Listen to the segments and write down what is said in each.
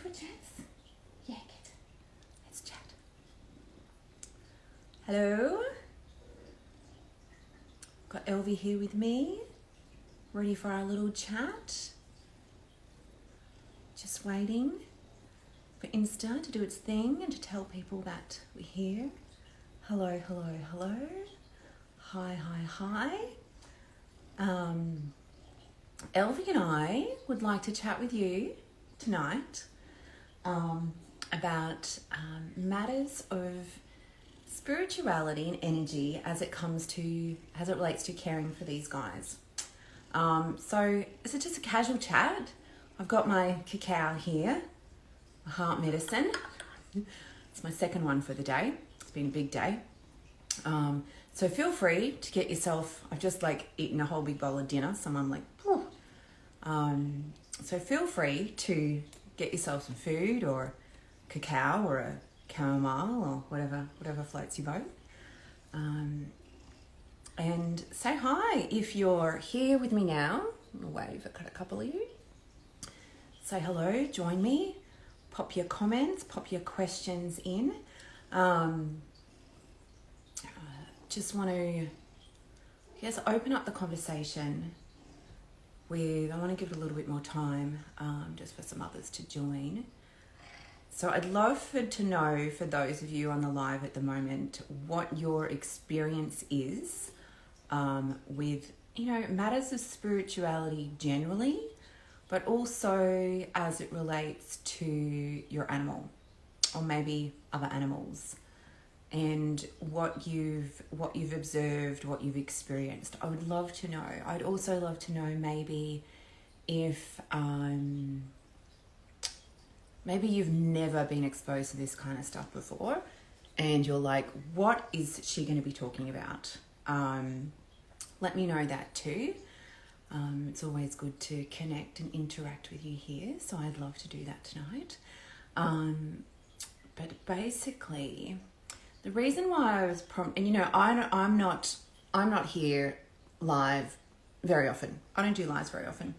for a chance? Yeah, good. Let's chat. Hello. Got Elvie here with me, ready for our little chat. Just waiting for Insta to do its thing and to tell people that we're here. Hello, hello, hello. Hi, hi, hi. Elvie and I would like to chat with you tonight about matters of spirituality and energy as it relates to caring for these guys. So is it just a casual chat? I've got my cacao here, my heart medicine. It's my second one for the day. It's been a big day. So feel free to get yourself, I've just eaten a whole big bowl of dinner, so I'm like, whew. So feel free to get yourself some food or cacao or a chamomile or whatever floats your boat. And say hi if you're here with me now. I'll wave at a couple of you. Say hello, join me, pop your comments, pop your questions in. Just want to, open up the conversation I want to give it a little bit more time, just for some others to join. So I'd love to know, for those of you on the live at the moment, what your experience is with, matters of spirituality generally, but also as it relates to your animal or maybe other animals, and what you've observed, what you've experienced. I would love to know. I'd also love to know maybe if maybe you've never been exposed to this kind of stuff before and you're like, what is she going to be talking about? Let me know that too. It's always good to connect and interact with you here, so I'd love to do that tonight. But basically, the reason why I was and I'm not here live very often. I don't do lives very often.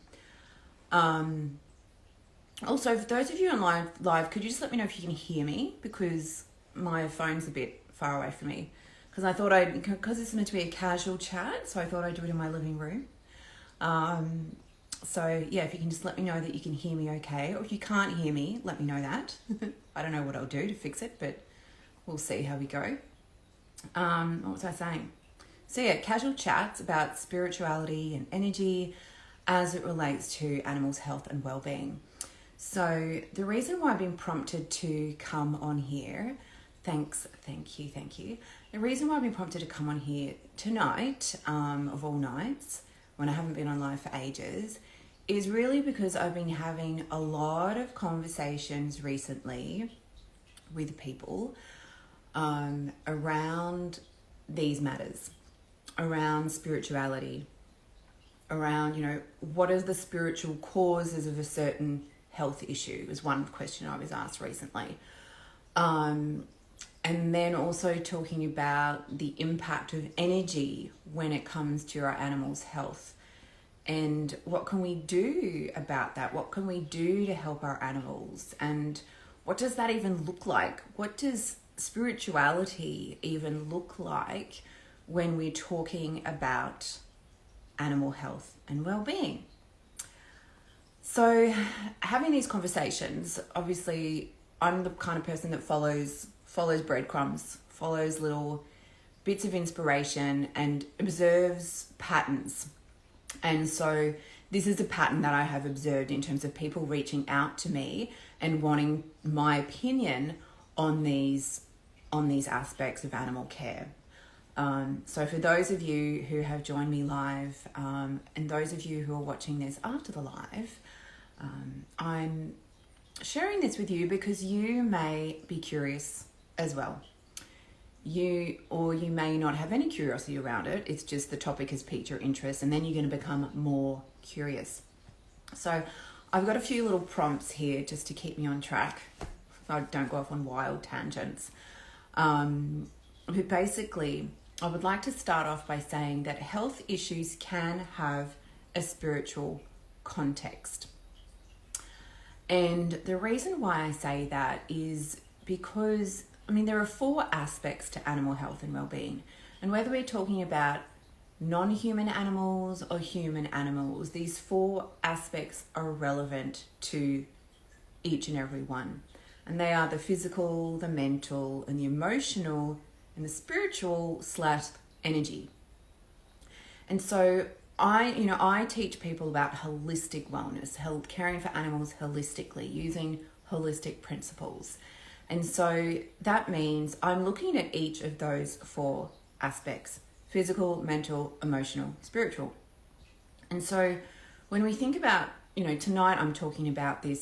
Also, for those of you on live, could you just let me know if you can hear me, because my phone's a bit far away from me. Because it's meant to be a casual chat, so I thought I'd do it in my living room. So yeah, if you can just let me know that you can hear me okay, or if you can't hear me, let me know that. I don't know what I'll do to fix it, but we'll see how we go. What was I saying? So yeah, casual chats about spirituality and energy as it relates to animals' health and well-being. So the reason why I've been prompted to come on here, thank you. The reason why I've been prompted to come on here tonight, of all nights, when I haven't been on live for ages, is really because I've been having a lot of conversations recently with people around these matters, around spirituality, around, what are the spiritual causes of a certain health issue, was one question I was asked recently. And then also talking about the impact of energy when it comes to our animals' health. And what can we do about that? What can we do to help our animals? And what does that even look like? What does spirituality even look like when we're talking about animal health and well-being? So having these conversations, obviously I'm the kind of person that follows breadcrumbs, follows little bits of inspiration and observes patterns. And so this is a pattern that I have observed in terms of people reaching out to me and wanting my opinion on these aspects of animal care. So for those of you who have joined me live, and those of you who are watching this after the live, I'm sharing this with you because you may be curious as well. You may not have any curiosity around it. It's just the topic has piqued your interest, and then you're going to become more curious. So I've got a few little prompts here just to keep me on track. I don't go off on wild tangents. But basically, I would like to start off by saying that health issues can have a spiritual context. And the reason why I say that is because, I mean, there are 4 aspects to animal health and well-being. And whether we're talking about non-human animals or human animals, these 4 aspects are relevant to each and every one. And they are the physical, the mental, and the emotional, and the spiritual / energy. And so I teach people about holistic wellness, caring for animals holistically, using holistic principles. And so that means I'm looking at each of those 4 aspects: physical, mental, emotional, spiritual. And so when we think about, tonight I'm talking about the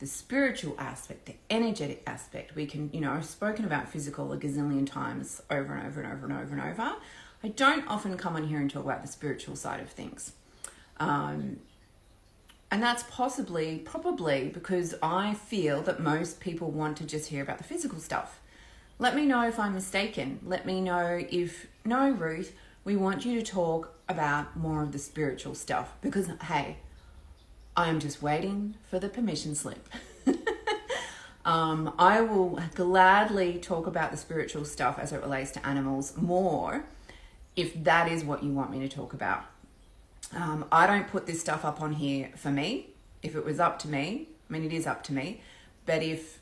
spiritual aspect, the energetic aspect. We can, I've spoken about physical a gazillion times over and over and over and over and over. I don't often come on here and talk about the spiritual side of things. And that's probably because I feel that most people want to just hear about the physical stuff. Let me know if I'm mistaken. Let me know if, no, Ruth, we want you to talk about more of the spiritual stuff, because, hey, I'm just waiting for the permission slip. I will gladly talk about the spiritual stuff as it relates to animals more if that is what you want me to talk about. I don't put this stuff up on here for me. If it was up to me, I mean, it is up to me, but if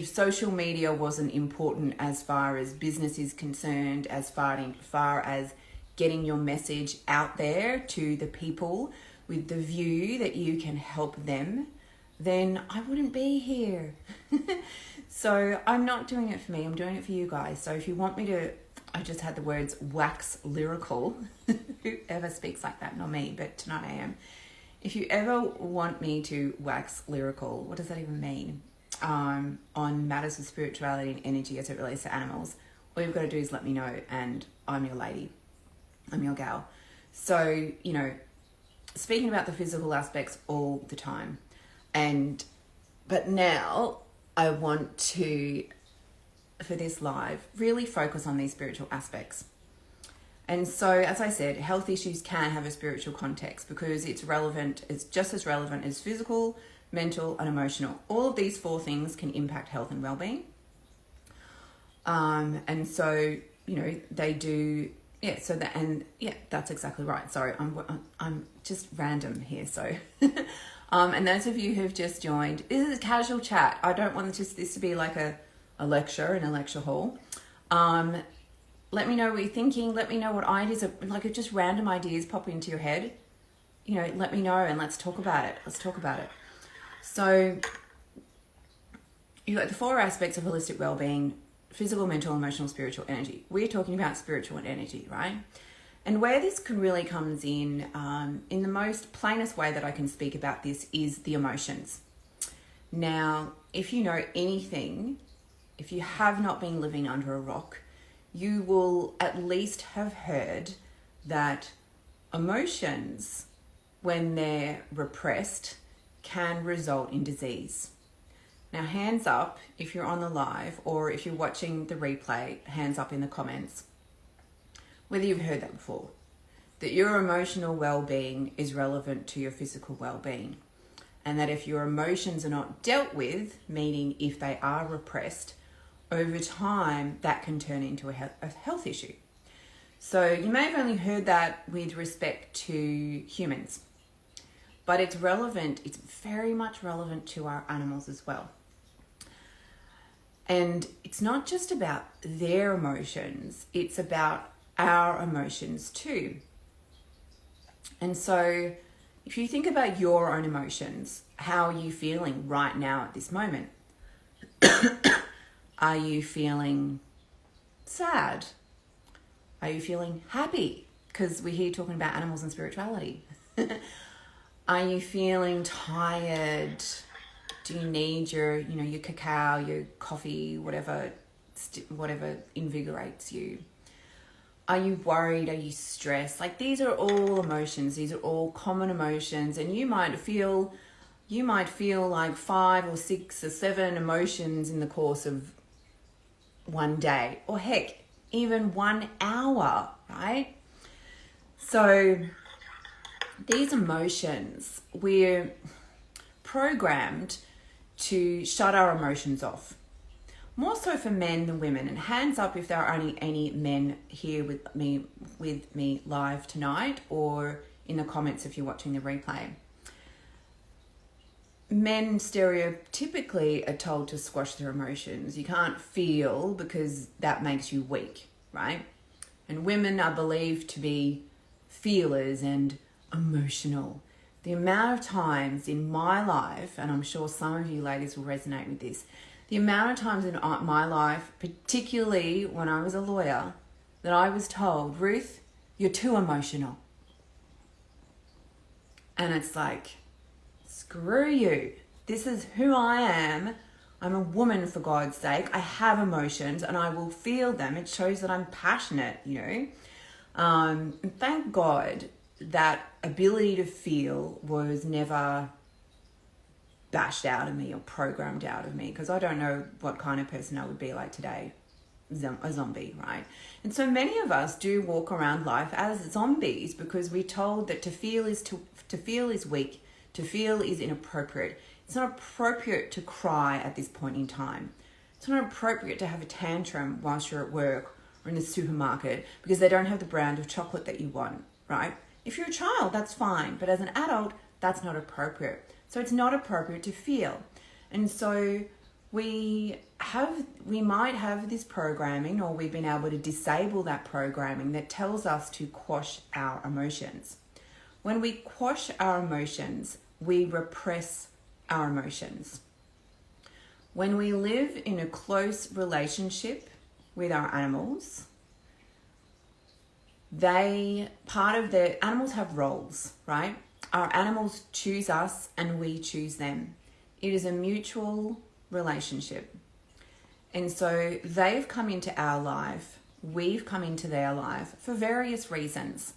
social media wasn't important as far as business is concerned, as far as getting your message out there to the people with the view that you can help them, then I wouldn't be here. So I'm not doing it for me, I'm doing it for you guys. So if you want me to, I just had the words wax lyrical. Whoever speaks like that, not me, but tonight I am. If you ever want me to wax lyrical, what does that even mean? On matters of spirituality and energy as it relates to animals, all you've got to do is let me know, and I'm your lady. I'm your gal. So, speaking about the physical aspects all the time. But now I want to, for this live, really focus on these spiritual aspects. And so, as I said, health issues can have a spiritual context because it's just as relevant as physical, mental, and emotional. All of these 4 things can impact health and well-being. And so, they do, that's exactly right. Sorry, I'm just random here, so. And those of you who've just joined, this is a casual chat. I don't want this to be like a lecture in a lecture hall. Let me know what you're thinking. Let me know what ideas, if just random ideas pop into your head. Let me know and let's talk about it. So you've got the 4 aspects of holistic well-being: physical, mental, emotional, spiritual, energy. We're talking about spiritual and energy, right? And where this really comes in the most plainest way that I can speak about this is the emotions. Now, if you know anything, if you have not been living under a rock, you will at least have heard that emotions, when they're repressed, can result in disease. Now, hands up if you're on the live, or if you're watching the replay, hands up in the comments, whether you've heard that before, that your emotional well-being is relevant to your physical well-being, and that if your emotions are not dealt with, meaning if they are repressed, over time that can turn into a health issue. So you may have only heard that with respect to humans, but it's very much relevant to our animals as well. And it's not just about their emotions, it's about our emotions too. And so if you think about your own emotions, how are you feeling right now at this moment? Are you feeling sad? Are you feeling happy? Because we're here talking about animals and spirituality. Are you feeling tired? Do you need your cacao, your coffee, whatever invigorates you? Are you worried? Are you stressed? These are all emotions. These are all common emotions, and you might feel like 5 or 6 or 7 emotions in the course of one day, or heck, even 1 hour, right? So these emotions, we're programmed to shut our emotions off. More so for men than women. And hands up if there are only any men here with me live tonight, or in the comments if you're watching the replay. Men stereotypically are told to squash their emotions. You can't feel because that makes you weak, right? And women are believed to be feelers and emotional. The amount of times in my life, and I'm sure some of you ladies will resonate with this, the amount of times in my life, particularly when I was a lawyer, that I was told, Ruth, you're too emotional. And it's like, screw you. This is who I am. I'm a woman, for God's sake. I have emotions and I will feel them. It shows that I'm passionate, And thank God that ability to feel was never bashed out of me or programmed out of me, because I don't know what kind of person I would be like today, a zombie, right? And so many of us do walk around life as zombies because we're told that to feel is weak, to feel is inappropriate. It's not appropriate to cry at this point in time. It's not appropriate to have a tantrum whilst you're at work or in the supermarket because they don't have the brand of chocolate that you want, right? If you're a child, that's fine, but as an adult, that's not appropriate. So it's not appropriate to feel. And so we might have this programming, or we've been able to disable that programming that tells us to quash our emotions. When we quash our emotions, we repress our emotions. When we live in a close relationship with our animals, animals have roles, right? Our animals choose us and we choose them. It is a mutual relationship. And so they've come into our life, we've come into their life for various reasons.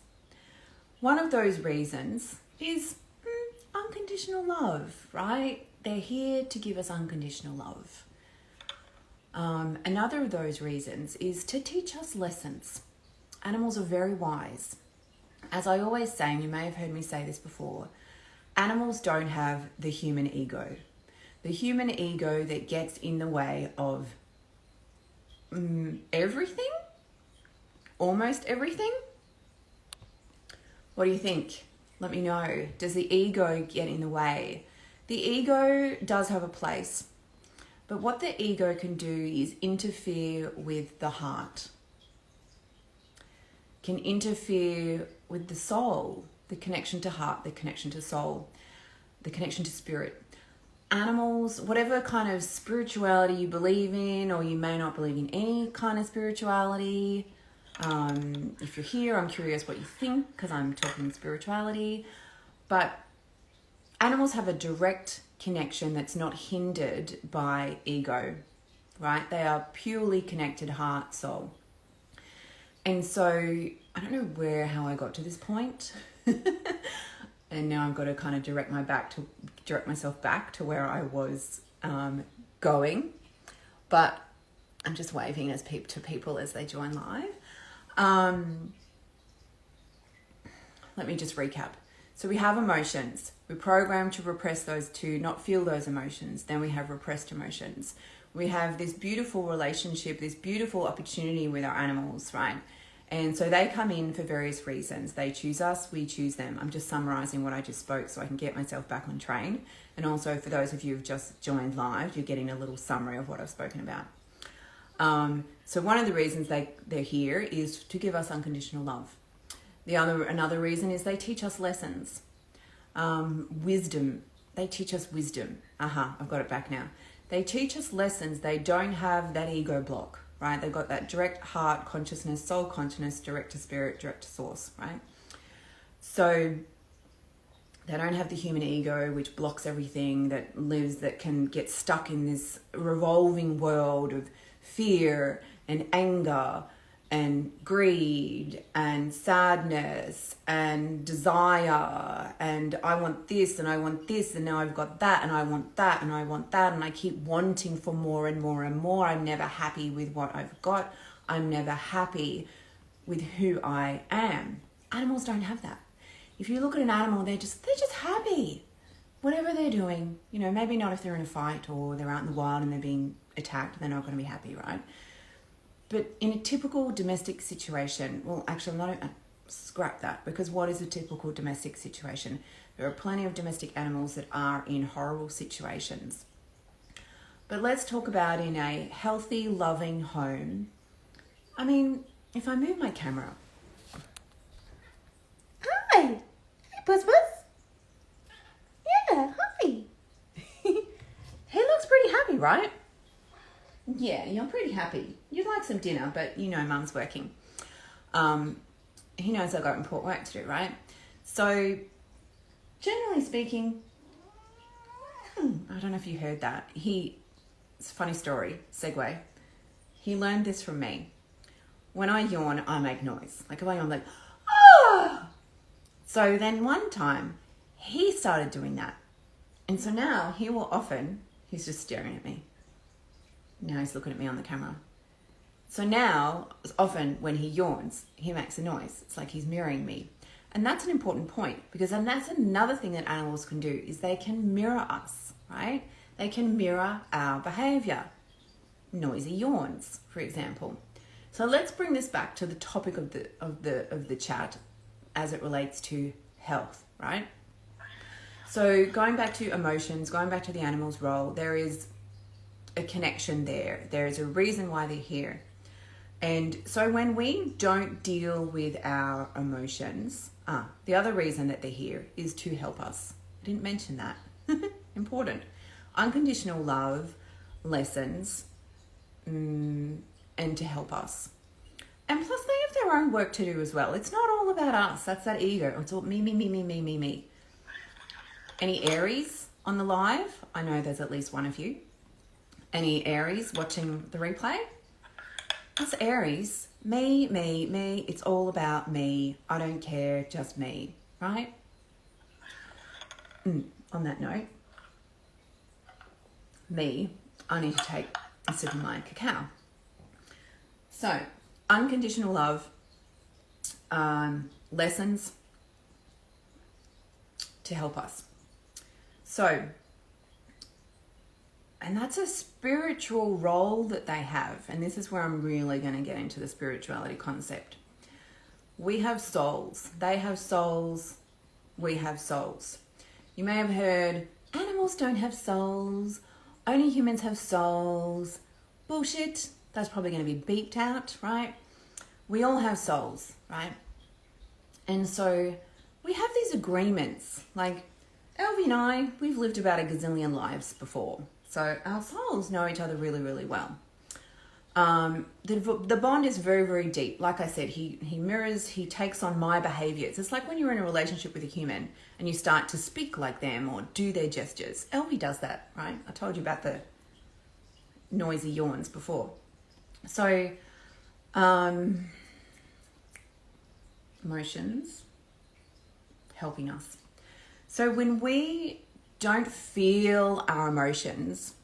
One of those reasons is unconditional love, right? They're here to give us unconditional love. Another of those reasons is to teach us lessons. Animals are very wise. As I always say, and you may have heard me say this before, animals don't have the human ego. The human ego that gets in the way of everything, almost everything. What do you think? Let me know. Does the ego get in the way? The ego does have a place, but what the ego can do is interfere with the heart, can interfere with the soul, the connection to heart, the connection to soul, the connection to spirit. Animals, whatever kind of spirituality you believe in, or you may not believe in any kind of spirituality. If you're here, I'm curious what you think, because I'm talking spirituality. But animals have a direct connection that's not hindered by ego, right? They are purely connected heart, soul. And so I don't know how I got to this point. And now I've got to kind of direct myself back to where I was going. But I'm just waving to people as they join live. Let me just recap. So we have emotions. We're programmed to repress those, to not feel those emotions. Then we have repressed emotions. We have this beautiful relationship, this beautiful opportunity with our animals, right? And so they come in for various reasons. They choose us, we choose them. I'm just summarizing what I just spoke so I can get myself back on train. And also for those of you who've just joined live, you're getting a little summary of what I've spoken about. So one of the reasons they're here is to give us unconditional love. Another reason is they teach us lessons. Wisdom. They teach us wisdom. I've got it back now. They teach us lessons. They don't have that ego block, right? They've got that direct heart consciousness, soul consciousness, direct to spirit, direct to source, right? So they don't have the human ego, which blocks everything, that can get stuck in this revolving world of fear and anger and greed and sadness and desire, and I want this and I want this, and now I've got that and I want that and I want that, and I keep wanting for more and more and more. I'm never happy with what I've got. I'm never happy with who I am. Animals don't have that. If you look at an animal, they're just happy. whatever they're doing, you know, maybe not if they're in a fight or they're out in the wild and they're being attacked, they're not going to be happy, right? But in a typical domestic situation, well, actually, not scrap that, because what is a typical domestic situation? There are plenty of domestic animals that are in horrible situations. But let's talk about in a healthy, loving home. I mean, if I move my camera. Hi! Hey, Buzz Buzz. Yeah, hi. He looks pretty happy, right? Yeah, you're pretty happy. You'd like some dinner, but you know Mum's working. He knows I've got important work to do, right? So, generally speaking, I don't know if you heard that. It's a funny story, segue. He learned this from me. When I yawn, I make noise. Like if I yawn, I'm like, ah! So then one time, he started doing that. And so now he's just staring at me. Now he's looking at me on the camera. So now, often when he yawns, he makes a noise. It's like he's mirroring me. And that's an important point, because then that's another thing that animals can do, is they can mirror us, right? They can mirror our behavior. Noisy yawns, for example. So let's bring this back to the topic of the chat as it relates to health, right? So going back to emotions, going back to the animal's role, there is a connection there. There is a reason why they're here. And so when we don't deal with our emotions, the other reason that they're here is to help us. I didn't mention that. Important. Unconditional love, lessons, and to help us. And plus they have their own work to do as well. It's not all about us. That's that ego. It's all me. Any Aries on the live? I know there's at least one of you. Any Aries watching the replay? It's Aries. Me. It's all about me. I don't care, just me, right? On that note, I need to take a sip of my cacao. So, unconditional love, lessons to help us. So, and that's a spiritual role that they have. And this is where I'm really going to get into the spirituality concept. We have souls. They have souls. We have souls. You may have heard, animals don't have souls. Only humans have souls. Bullshit. That's probably going to be beeped out, right? We all have souls, right? And so we have these agreements. Like, Elvie and I, we've lived about a gazillion lives before. So our souls know each other really, really well. The bond is very, very deep. Like I said, he mirrors, he takes on my behaviors. It's like when you're in a relationship with a human and you start to speak like them or do their gestures. Elvie does that, right? I told you about the noisy yawns before. So, emotions helping us. So when we don't feel our emotions,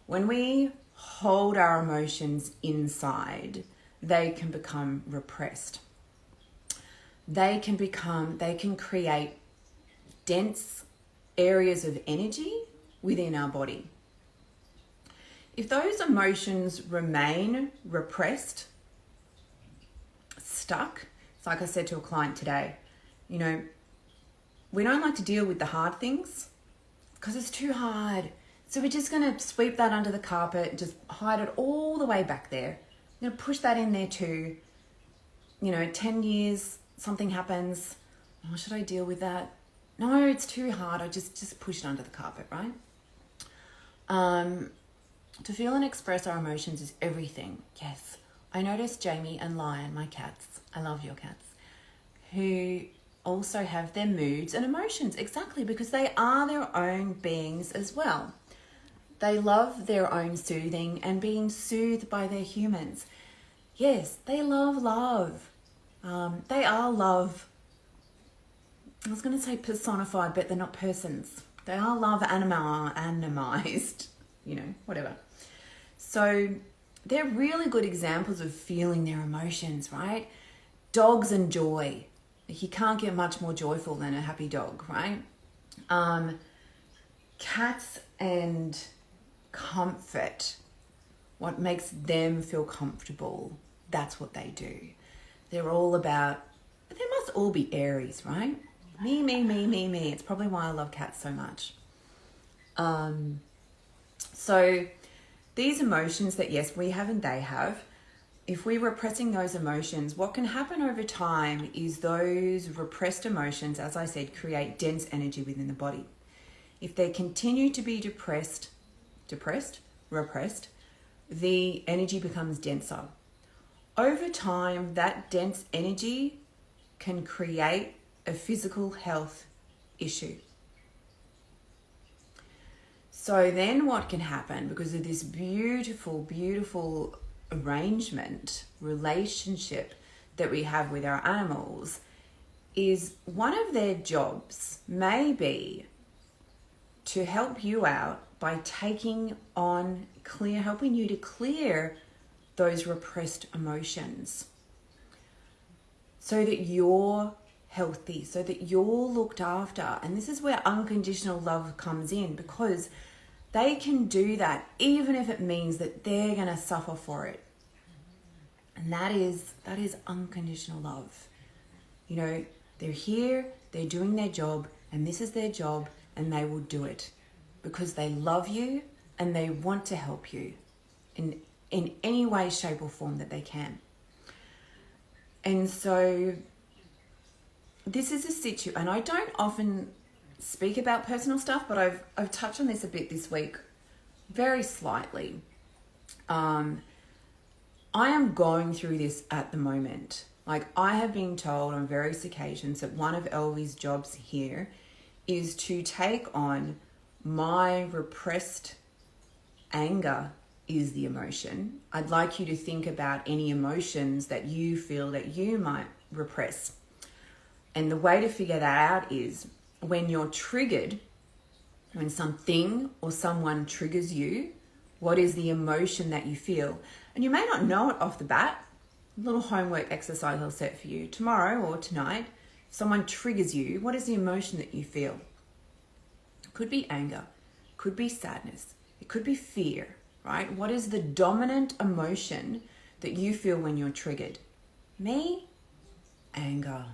when we hold our emotions inside, they can become repressed. They can create dense areas of energy within our body. If those emotions remain repressed, stuck, it's like I said to a client today, you know, we don't like to deal with the hard things because it's too hard. So we're just going to sweep that under the carpet and just hide it all the way back there. I'm going to push that in there too. You know, 10 years, something happens. Oh, should I deal with that? No, it's too hard. I just push it under the carpet, right? To feel and express our emotions is everything. Yes. I noticed Jamie and Lion, my cats, I love your cats, who also have their moods and emotions. Exactly, because they are their own beings as well. They love their own soothing and being soothed by their humans. Yes, they love love. They are love. I was going to say personified, but they're not persons. They are love animized, you know, whatever. So they're really good examples of feeling their emotions, right? Dogs and joy. You can't get much more joyful than a happy dog, right? Cats and comfort, what makes them feel comfortable, that's what they do. They're all about, they must all be Aries, right? Me, me, me, me, me. It's probably why I love cats so much. So these emotions that, yes, we have and they have, if we're repressing those emotions, what can happen over time is those repressed emotions, as I said, create dense energy within the body. If they continue to be repressed, the energy becomes denser. Over time, that dense energy can create a physical health issue. So then what can happen, because of this beautiful, beautiful arrangement, relationship that we have with our animals, is one of their jobs may be to help you out by taking on helping you to clear those repressed emotions so that you're healthy, so that you're looked after. And this is where unconditional love comes in, because they can do that even if it means that they're going to suffer for it. And that is unconditional love. You know, they're here, they're doing their job, and this is their job, and they will do it because they love you and they want to help you in any way, shape, or form that they can. And so this is a situation, and I don't often speak about personal stuff, but I've touched on this a bit this week, very slightly. I am going through this at the moment. Like, I have been told on various occasions that one of Elvie's jobs here is to take on my repressed anger is the emotion. I'd like you to think about any emotions that you feel that you might repress. And the way to figure that out is when you're triggered, when something or someone triggers you, what is the emotion that you feel? And you may not know it off the bat. A little homework exercise I'll set for you tomorrow or tonight. If someone triggers you, what is the emotion that you feel? It could be anger, could be sadness, it could be fear, right? What is the dominant emotion that you feel when you're triggered? Me? Anger.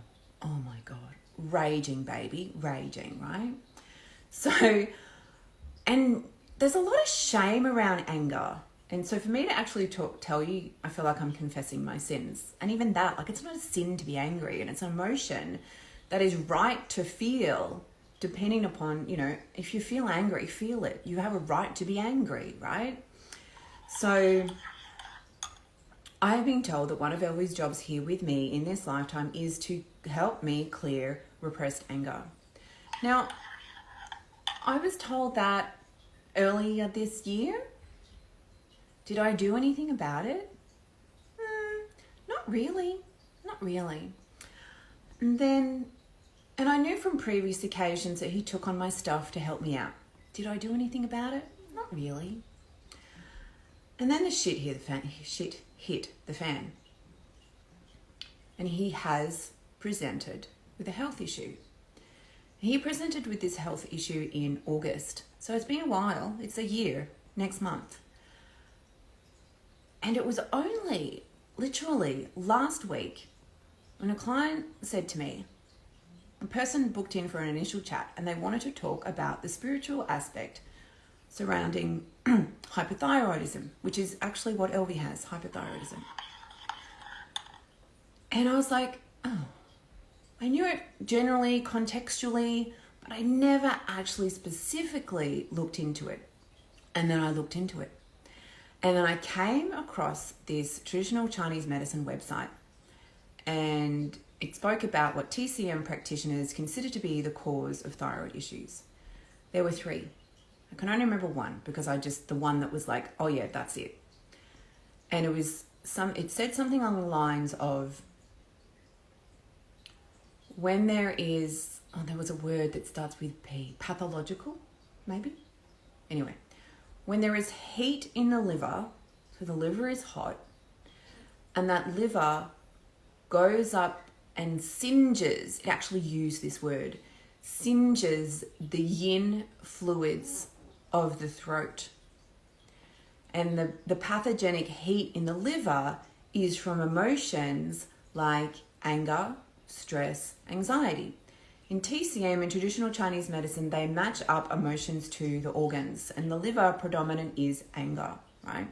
Oh my God. Raging, baby. Raging, right? So, and there's a lot of shame around anger. And so for me to actually tell you, I feel like I'm confessing my sins. And even that, like, it's not a sin to be angry, and it's an emotion that is right to feel, depending upon, you know, if you feel angry, feel it. You have a right to be angry, right? So I have been told that one of Elvie's jobs here with me in this lifetime is to help me clear repressed anger. Now, I was told that earlier this year. Did I do anything about it? Not really. Not really. And I knew from previous occasions that he took on my stuff to help me out. Did I do anything about it? Not really. And then the shit hit the fan. And he has presented with a health issue. He presented with this health issue in August. So it's been a while. It's a year next month. And it was only literally last week when a client said to me, a person booked in for an initial chat and they wanted to talk about the spiritual aspect surrounding hypothyroidism, which is actually what Elvie has, hypothyroidism. And I was like, oh, I knew it generally, contextually, but I never actually specifically looked into it. And then I looked into it. And then I came across this traditional Chinese medicine website, and it spoke about what TCM practitioners consider to be the cause of thyroid issues. There were 3. I can only remember one because the one that was like, oh yeah, that's it. And it said something along the lines of, when there was a word that starts with P, pathological, maybe? Anyway. When there is heat in the liver, so the liver is hot, and that liver goes up and singes, it actually used this word, singes the yin fluids of the throat. And the pathogenic heat in the liver is from emotions like anger, stress, anxiety. In TCM, in traditional Chinese medicine, they match up emotions to the organs, and the liver predominant is anger, right?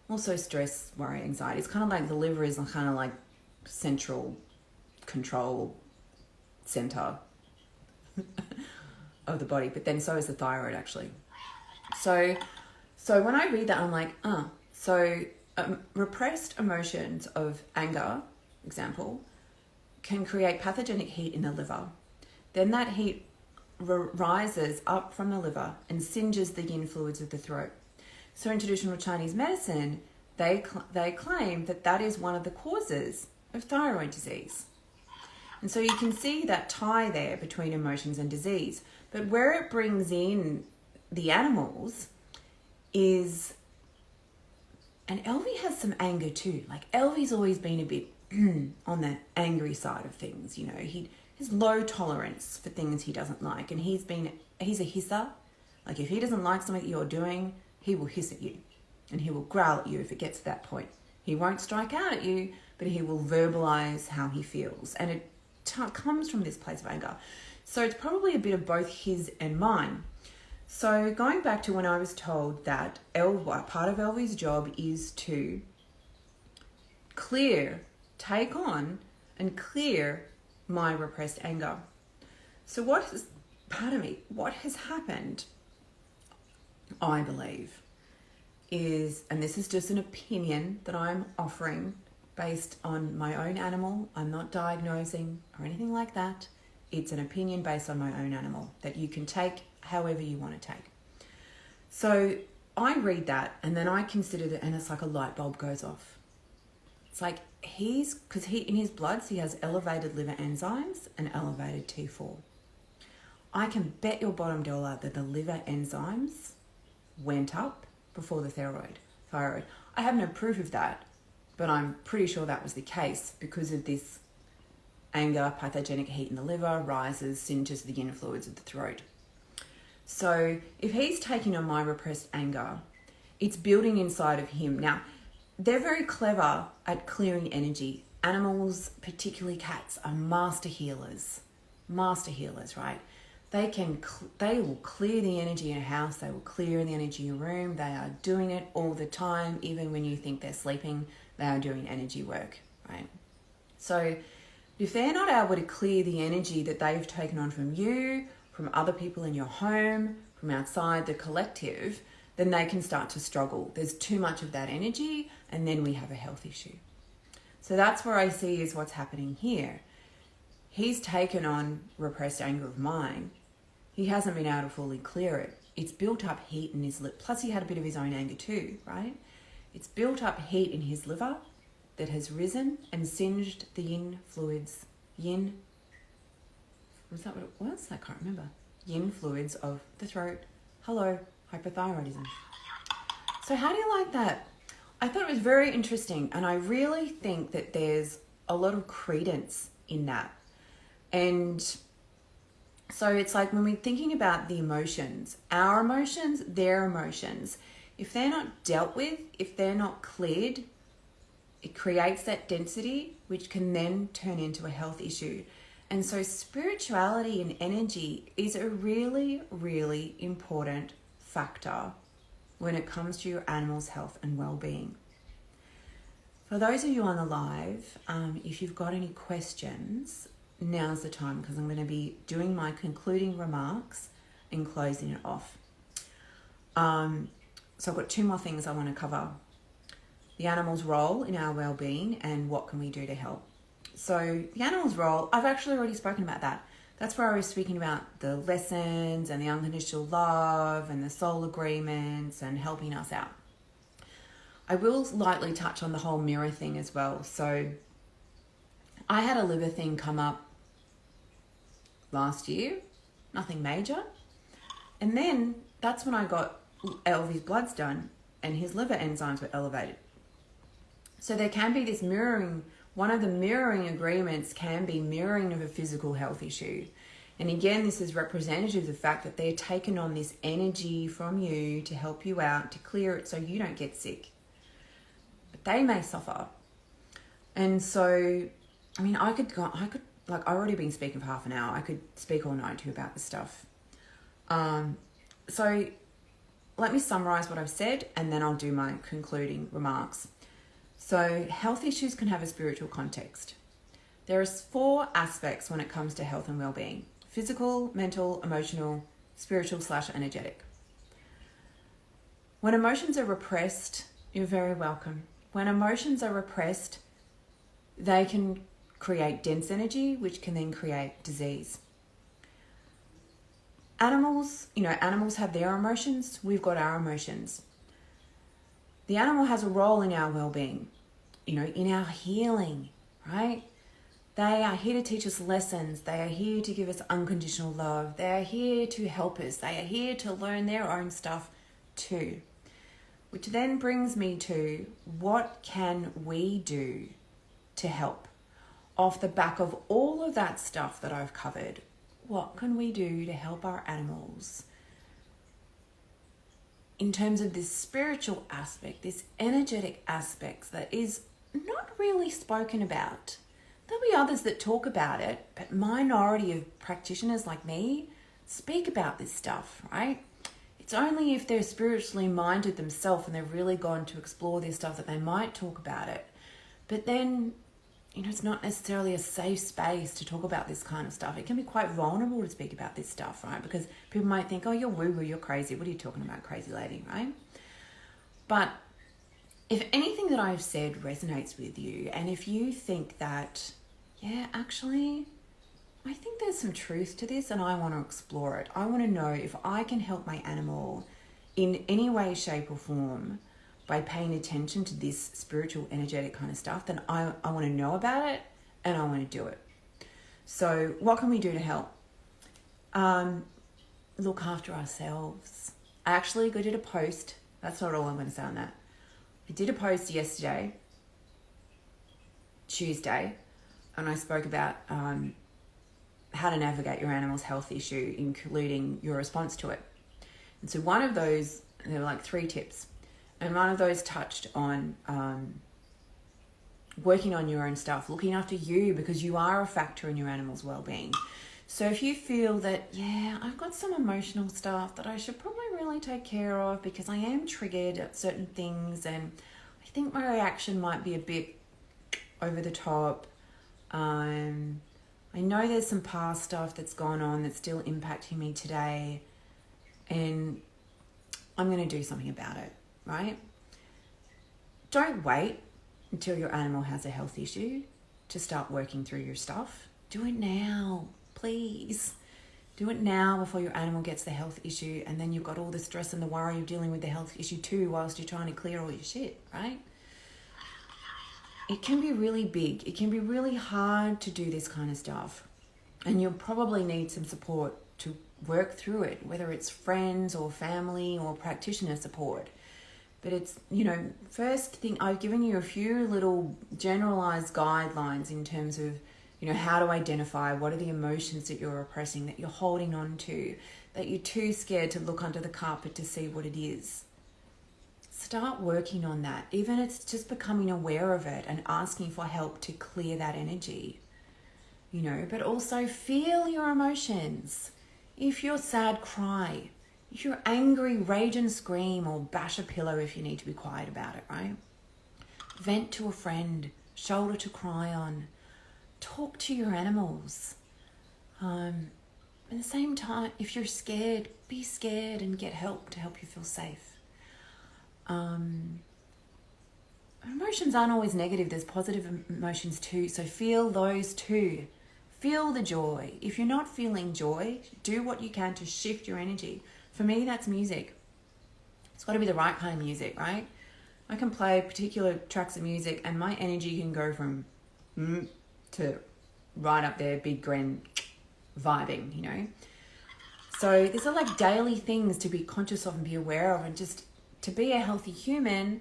Also stress, worry, anxiety. It's kind of like the liver is kind of like central control center of the body, but then so is the thyroid actually. So when I read that, I'm like, repressed emotions of anger, example, can create pathogenic heat in the liver. Then that heat rises up from the liver and singes the yin fluids of the throat. So in traditional Chinese medicine, they claim that is one of the causes of thyroid disease. And so you can see that tie there between emotions and disease. But where it brings in the animals is, and Elvie has some anger too. Like Elvie's always been a bit on the angry side of things. You know, he has low tolerance for things he doesn't like. And he's a hisser. Like if he doesn't like something that you're doing, he will hiss at you. And he will growl at you if it gets to that point. He won't strike out at you, but he will verbalize how he feels. And it comes from this place of anger. So it's probably a bit of both his and mine. So going back to when I was told that part of Elvie's job is to take on and clear my repressed anger. So what has happened, I believe, is, and this is just an opinion that I'm offering based on my own animal. I'm not diagnosing or anything like that. It's an opinion based on my own animal that you can take however you want to take. So I read that and then I consider that, and it's like a light bulb goes off. It's like because in his bloods, he has elevated liver enzymes and elevated T4. I can bet your bottom dollar that the liver enzymes went up before the thyroid. I have no proof of that, but I'm pretty sure that was the case because of this anger, pathogenic heat in the liver, rises, singes the yin fluids of the throat. So if he's taking on my repressed anger, it's building inside of him. Now, they're very clever at clearing energy. Animals, particularly cats, are master healers, right? They will clear the energy in a house. They will clear the energy in a room. They are doing it all the time. Even when you think they're sleeping, they are doing energy work, right? So if they're not able to clear the energy that they've taken on from you, from other people in your home, from outside the collective, then they can start to struggle. There's too much of that energy, and then we have a health issue. So that's where I see is what's happening here. He's taken on repressed anger of mine. He hasn't been able to fully clear it. It's built up heat in his liver. Plus he had a bit of his own anger too, right? It's built up heat in his liver that has risen and singed the yin fluids. Was that what it was? I can't remember. Yin fluids of the throat. Hello, hypothyroidism. So how do you like that? I thought it was very interesting, and I really think that there's a lot of credence in that. And so it's like when we're thinking about the emotions, our emotions, their emotions, if they're not dealt with, if they're not cleared, it creates that density, which can then turn into a health issue. And so spirituality and energy is a really, really important factor when it comes to your animal's health and well-being. For those of you on the live, if you've got any questions, now's the time, because I'm going to be doing my concluding remarks and closing it off. So I've got two more things I want to cover. The animal's role in our well-being and what can we do to help. So the animal's role, I've actually already spoken about that. That's where I was speaking about the lessons and the unconditional love and the soul agreements and helping us out. I will lightly touch on the whole mirror thing as well. So I had a liver thing come up last year, nothing major. And then that's when I got Elvie's bloods done and his liver enzymes were elevated. So there can be this mirroring. One of the mirroring agreements can be mirroring of a physical health issue. And again, this is representative of the fact that they're taking on this energy from you to help you out, to clear it so you don't get sick. But they may suffer. And so, I mean, I've already been speaking for half an hour. I could speak all night to you about this stuff. So let me summarize what I've said, and then I'll do my concluding remarks. So health issues can have a spiritual context. There are 4 aspects when it comes to health and well-being: physical, mental, emotional, spiritual/energetic. When emotions are repressed, you're very welcome. When emotions are repressed, they can create dense energy, which can then create disease. Animals have their emotions. We've got our emotions. The animal has a role in our well-being, in our healing, right? They are here to teach us lessons. They are here to give us unconditional love. They are here to help us. They are here to learn their own stuff too. Which then brings me to, what can we do to help? Off the back of all of that stuff that I've covered, what can we do to help our animals in terms of this spiritual aspect, this energetic aspect that is not really spoken about? There'll be others that talk about it, but minority of practitioners like me speak about this stuff, right? It's only if they're spiritually minded themselves and they've really gone to explore this stuff that they might talk about it. But then, it's not necessarily a safe space to talk about this kind of stuff. It can be quite vulnerable to speak about this stuff, right? Because people might think, oh, you're woo-woo, you're crazy. What are you talking about, crazy lady, right? But if anything that I've said resonates with you, and if you think that, yeah, actually, I think there's some truth to this and I want to explore it. I want to know if I can help my animal in any way, shape or form by paying attention to this spiritual, energetic kind of stuff, then I want to know about it and I want to do it. So what can we do to help? Look after ourselves. I actually did a post. That's not all I'm going to say on that. I did a post yesterday, Tuesday, and I spoke about how to navigate your animal's health issue, including your response to it. And so one of those, there were like 3 tips. And one of those touched on working on your own stuff, looking after you, because you are a factor in your animal's well-being. So if you feel that, yeah, I've got some emotional stuff that I should probably really take care of because I am triggered at certain things and I think my reaction might be a bit over the top. I know there's some past stuff that's gone on that's still impacting me today, and I'm going to do something about it. Right? Don't wait until your animal has a health issue to start working through your stuff. Do it now, please. Do it now before your animal gets the health issue, and then you've got all the stress and the worry of dealing with the health issue too whilst you're trying to clear all your shit, right? It can be really big. It can be really hard to do this kind of stuff, and you'll probably need some support to work through it, whether it's friends or family or practitioner support. But it's, first thing, I've given you a few little generalized guidelines in terms of, how to identify what are the emotions that you're repressing, that you're holding on to, that you're too scared to look under the carpet to see what it is. Start working on that. Even if it's just becoming aware of it and asking for help to clear that energy, but also feel your emotions. If you're sad, cry. If you're angry, rage and scream, or bash a pillow if you need to be quiet about it, right? Vent to a friend, shoulder to cry on. Talk to your animals. At the same time, if you're scared, be scared and get help to help you feel safe. Emotions aren't always negative. There's positive emotions too, so feel those too. Feel the joy. If you're not feeling joy, do what you can to shift your energy. For me, that's music. It's got to be the right kind of music, right? I can play particular tracks of music and my energy can go from to right up there, big grin, vibing, So these are like daily things to be conscious of and be aware of, and just to be a healthy human,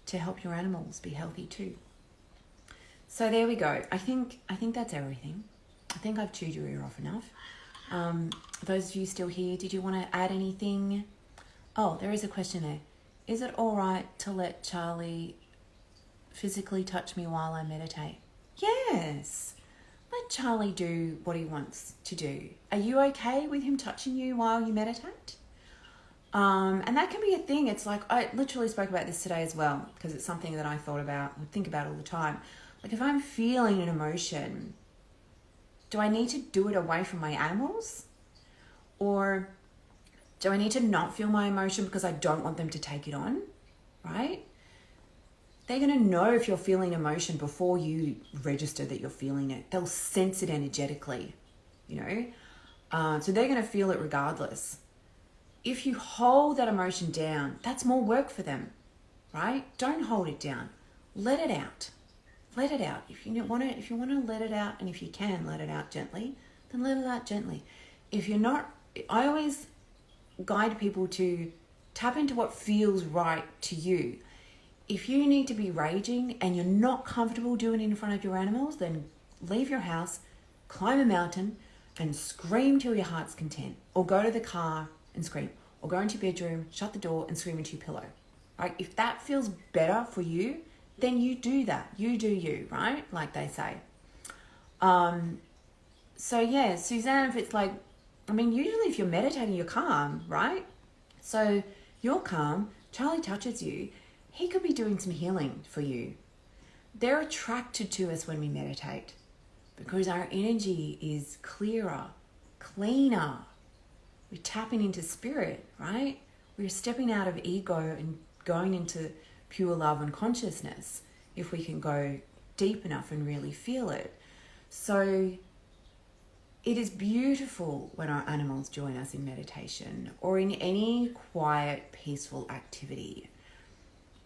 to help your animals be healthy too. So there we go. I think that's everything. I think I've chewed your ear off enough. Those of you still here, did you want to add anything? Oh, there is a question there. Is it all right to let Charlie physically touch me while I meditate? Yes. Let Charlie do what he wants to do. Are you okay with him touching you while you meditate? And that can be a thing. It's like, I literally spoke about this today as well, because it's something that I think about all the time. Like, if I'm feeling an emotion, do I need to do it away from my animals? Or do I need to not feel my emotion because I don't want them to take it on, right? They're going to know if you're feeling emotion before you register that you're feeling it. They'll sense it energetically, so they're going to feel it regardless. If you hold that emotion down, that's more work for them, right? Don't hold it down. Let it out. Let it out. If you want to let it out, and if you can let it out gently, then let it out gently. If you're not, I always guide people to tap into what feels right to you. If you need to be raging and you're not comfortable doing it in front of your animals, then leave your house, climb a mountain, and scream till your heart's content. Or go to the car and scream. Or go into your bedroom, shut the door, and scream into your pillow. Right? If that feels better for you, then you do that. You do you, right? Like they say. So yeah, Suzanne, if it's like, usually if you're meditating, you're calm, right? So you're calm, Charlie touches you, he could be doing some healing for you. They're attracted to us when we meditate because our energy is clearer, cleaner. We're tapping into spirit, right? We're stepping out of ego and going into pure love and consciousness if we can go deep enough and really feel it. So it is beautiful when our animals join us in meditation or in any quiet, peaceful activity.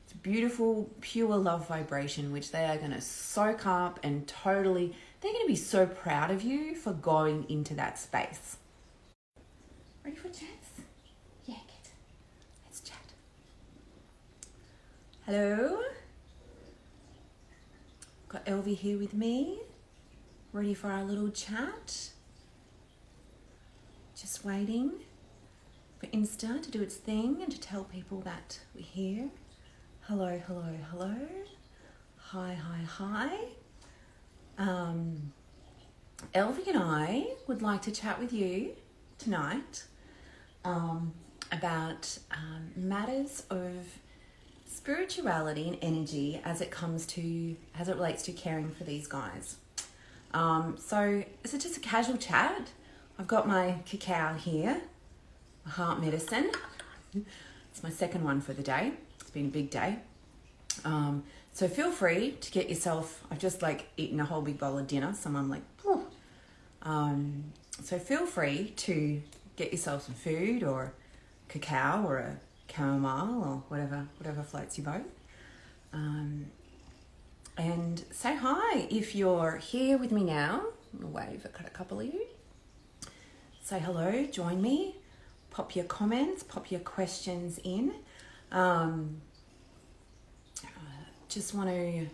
It's a beautiful, pure love vibration, which they are going to soak up and they're going to be so proud of you for going into that space. Ready for chats? Yeah, good. Let's chat. Hello. Got Elvie here with me. Ready for our little chat. Just waiting for Insta to do its thing and to tell people that we're here. Hello, hello, hello. Hi, hi, hi. Elvie and I would like to chat with you tonight about matters of spirituality and energy as it relates to caring for these guys. So is it just a casual chat? I've got my cacao here, my heart medicine. It's my second one for the day. It's been a big day. So feel free to get yourself, I've just eaten a whole big bowl of dinner, so I'm so feel free to get yourself some food or cacao or a chamomile or whatever floats your boat. And say hi if you're here with me now. I'll wave at a couple of you. Say hello, join me. Pop your comments, pop your questions in. Just want to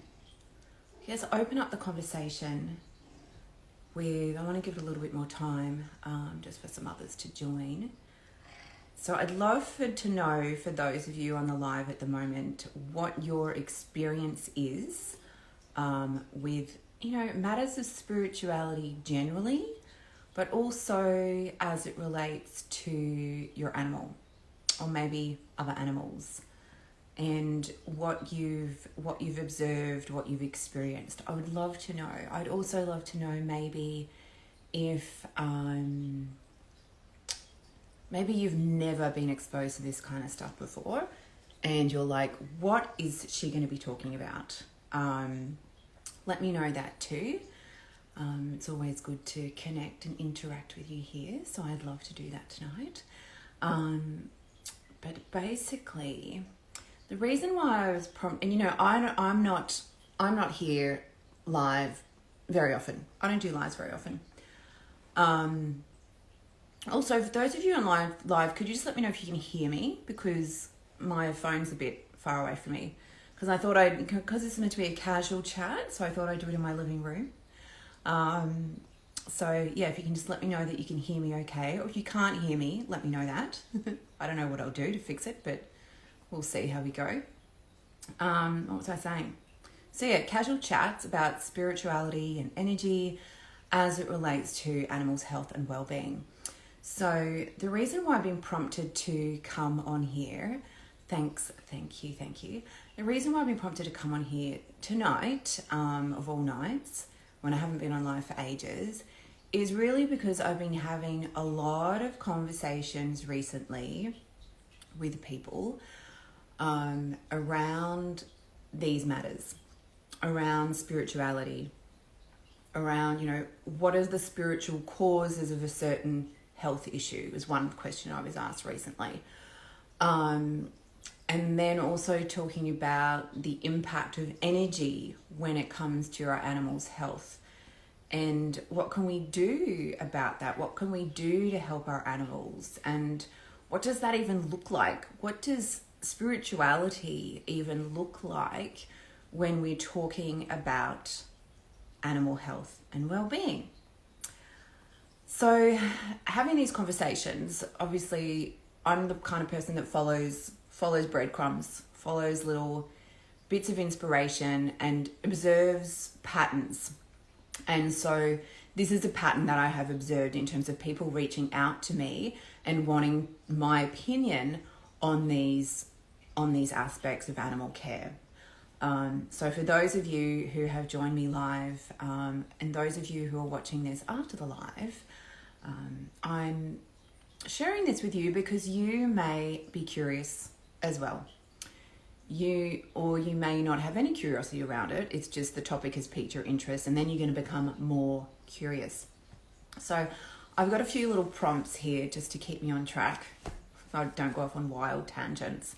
open up the conversation I want to give it a little bit more time just for some others to join. So I'd love to know, for those of you on the live at the moment, what your experience is with, matters of spirituality generally, but also as it relates to your animal or maybe other animals, and what you've observed, what you've experienced. I would love to know. I'd also love to know maybe if maybe you've never been exposed to this kind of stuff before and you're like, what is she going to be talking about? Let me know that too. It's always good to connect and interact with you here, so I'd love to do that tonight. But basically, the reason why I was I'm not here live very often. I don't do lives very often. Also, for those of you on live, could you just let me know if you can hear me, because my phone's a bit far away from me. Because it's meant to be a casual chat, so I thought I'd do it in my living room. So yeah, if you can just let me know that you can hear me okay, or if you can't hear me, let me know that. I don't know what I'll do to fix it, but we'll see how we go. What was I saying? So yeah, casual chats about spirituality and energy as it relates to animals' health and well-being. So the reason why I've been prompted to come on here, thank you. The reason why I've been prompted to come on here tonight, of all nights, when I haven't been on live for ages, is really because I've been having a lot of conversations recently with people around these matters, around spirituality, around, what are the spiritual causes of a certain health issue was one question I was asked recently. And then also talking about the impact of energy when it comes to our animals' health. And what can we do about that? What can we do to help our animals? And what does that even look like? What does spirituality even look like when we're talking about animal health and well-being? So having these conversations, obviously I'm the kind of person that follows breadcrumbs, follows little bits of inspiration and observes patterns. And so this is a pattern that I have observed in terms of people reaching out to me and wanting my opinion on these aspects of animal care. So for those of you who have joined me live, and those of you who are watching this after the live, I'm sharing this with you because you may be curious as well. You may not have any curiosity around it. It's just the topic has piqued your interest, and then you're going to become more curious. So I've got a few little prompts here just to keep me on track. I don't go off on wild tangents.